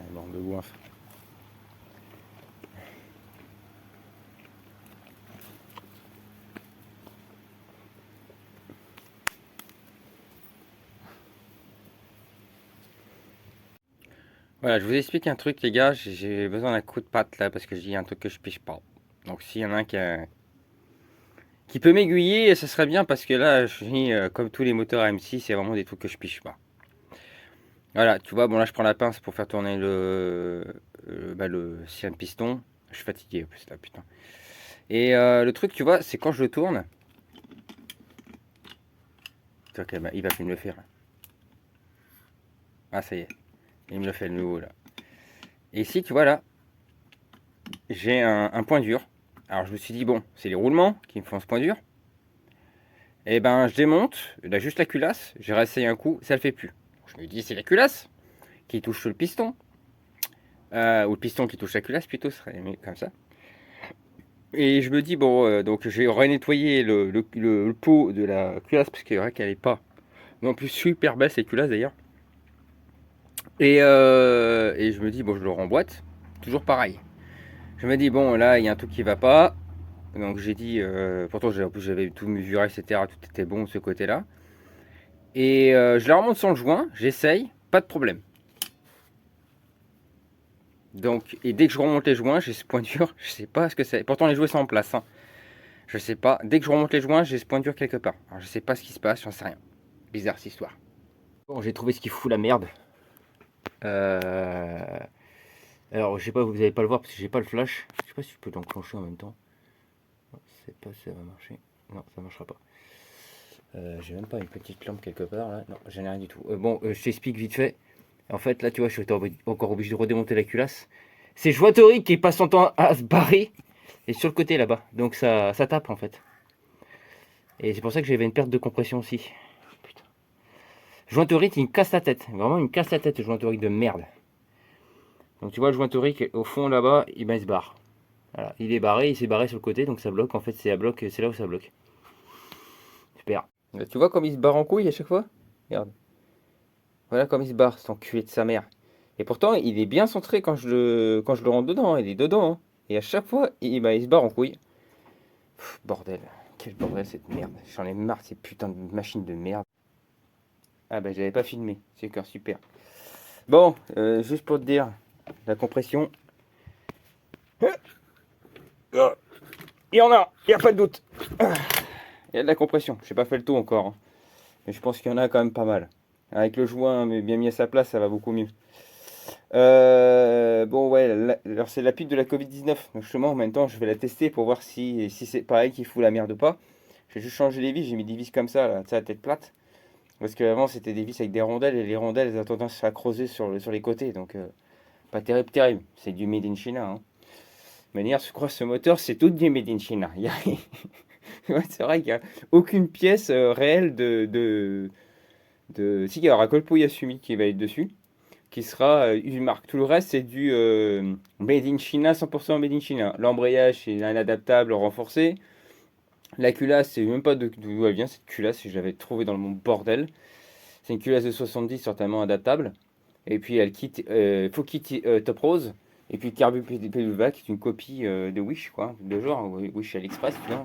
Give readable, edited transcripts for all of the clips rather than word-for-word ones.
bande de goinfre. Voilà, je vous explique un truc les gars, j'ai besoin d'un coup de patte là parce que j'ai un truc que je piche pas. Donc s'il y en a un qui peut m'aiguiller, ça serait bien parce que là, je dis, comme tous les moteurs AM6, c'est vraiment des trucs que je piche pas. Voilà, tu vois, bon là je prends la pince pour faire tourner le sien de piston. Je suis fatigué en plus là, putain. Et le truc, tu vois, c'est quand je le tourne. Ok, bah, il va plus me le faire. Ah, ça y est, il me le fait de nouveau là. Et ici, tu vois là, j'ai un point dur. Alors je me suis dit, bon, c'est les roulements qui me font ce point dur. Et ben je démonte, là juste la culasse, j'ai réessayé un coup, ça le fait plus. Je me dis, c'est la culasse qui touche le piston. Ou le piston qui touche la culasse plutôt, ce serait mieux comme ça. Et je me dis, bon, donc j'ai renettoyé le pot de la culasse, parce qu'il y vrai qu'elle n'est pas non plus super belle cette culasse d'ailleurs. Et je me dis, bon, je le remboîte, toujours pareil. Je me dis, bon, là, il y a un truc qui va pas. Donc j'ai dit, pourtant en plus j'avais tout mesuré, etc. Tout était bon de ce côté-là. Et je la remonte sur le joint, j'essaye, pas de problème. Donc, et dès que je remonte les joints, j'ai ce point dur, je sais pas ce que c'est. Pourtant les jouets sont en place, hein. Je sais pas. Dès que je remonte les joints, j'ai ce point dur quelque part. Alors je sais pas ce qui se passe, j'en sais rien. Bizarre cette histoire. Bon, j'ai trouvé ce qui fout la merde. Euh, Alors je sais pas, vous n'allez pas le voir parce que j'ai pas le flash. Je sais pas si je peux l'enclencher en même temps. Je sais pas si ça va marcher. Non, ça marchera pas. J'ai même pas une petite lampe quelque part là. Non, j'en ai rien du tout. Bon, je t'explique vite fait. En fait, là, tu vois, je suis encore obligé de redémonter la culasse. C'est Jointori qui passe son temps à se barrer. Et sur le côté là-bas. Donc ça tape en fait. Et c'est pour ça que j'avais une perte de compression aussi. Putain. Jointori, il me casse la tête. Vraiment, il me casse la tête, le Jointori de merde. Donc tu vois, le Jointori au fond là-bas, il se barre. Voilà, il est barré, il s'est barré sur le côté, donc ça bloque. En fait, c'est là où ça bloque. Super. Là, tu vois comme il se barre en couille à chaque fois. Regarde. Voilà comme il se barre, son cul de sa mère. Et pourtant, il est bien centré quand je le rentre dedans. Il est dedans, hein. Et à chaque fois, il se barre en couille. Pff, bordel. Quel bordel cette merde. J'en ai marre de ces putains de machines de merde. Ah bah j'avais pas filmé. C'est encore super. Bon, juste pour te dire, la compression. Il y en a, il n'y a pas de doute. Il y a de la compression. Je n'ai pas fait le tour encore, hein. Mais je pense qu'il y en a quand même pas mal. Avec le joint bien mis à sa place, ça va beaucoup mieux. Bon, ouais, alors c'est la pile de la Covid-19. Donc justement, en même temps, je vais la tester pour voir si c'est pareil qui fout la merde ou pas. J'ai juste changé les vis, j'ai mis des vis comme ça, là, tu sais, à tête plate. Parce qu'avant, c'était des vis avec des rondelles, et les rondelles, elles ont tendance à creuser sur les côtés. Donc, pas terrible, terrible. C'est du Made in China, hein. De manière, je crois que ce moteur, c'est tout du Made in China. Ouais, c'est vrai qu'il n'y a aucune pièce réelle Si, il y aura Colpo Yasumi qui va être dessus, qui sera une marque. Tout le reste, c'est du Made in China, 100% Made in China. L'embrayage, c'est un adaptable renforcé. La culasse, c'est même pas d'où elle vient, cette culasse, je l'avais trouvée dans mon bordel. C'est une culasse de 70, certainement adaptable. Et puis, elle quitte Fokit Top Rose. Et puis, Carbu Pedelvac, qui est une copie de Wish, quoi, de genre, Wish AliExpress, tu vois.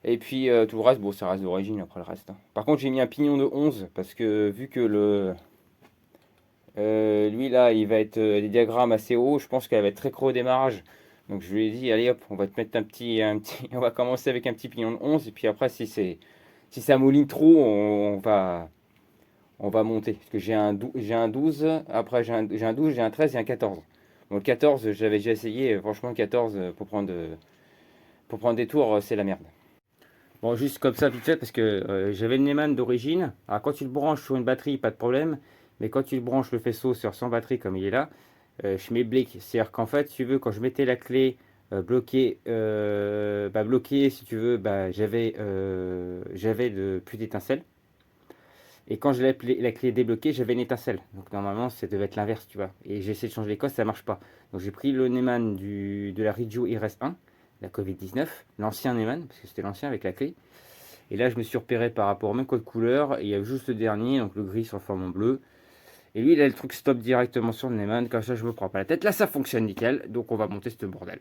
Et puis tout le reste, bon, ça reste d'origine après le reste, hein. Par contre, j'ai mis un pignon de 11 parce que vu que lui là, il va être des diagrammes assez hauts, je pense qu'elle va être très creux au démarrage. Donc je lui ai dit, allez hop, on va te mettre on va commencer avec un petit pignon de 11 et puis après, si ça mouline trop, on va monter. Parce que j'ai un 12, après j'ai un 12, j'ai un 13 et un 14. Donc le 14, j'avais déjà essayé, franchement, le 14 pour prendre des tours, c'est la merde. Bon, juste comme ça, vite fait, parce que j'avais le Neumann d'origine. Alors, quand tu le branches sur une batterie, pas de problème. Mais quand tu le branches le faisceau sur sans batterie, comme il est là, je mets blick. C'est-à-dire qu'en fait, si tu veux, quand je mettais la clé bloquée, si tu veux, j'avais plus d'étincelle. Et quand je la clé débloquée, j'avais une étincelle. Donc, normalement, ça devait être l'inverse, tu vois. Et j'ai essayé de changer les codes, ça marche pas. Donc, j'ai pris le Neumann de la Regio IRS1, la Covid-19, l'ancien Neumann, parce que c'était l'ancien avec la clé. Et là, je me suis repéré par rapport au même code couleur. Et il y a juste le dernier, donc le gris sur le forme en bleu. Et lui, il a le truc stop directement sur le Neyman, comme ça je me prends pas la tête. Là, ça fonctionne nickel, donc on va monter ce bordel.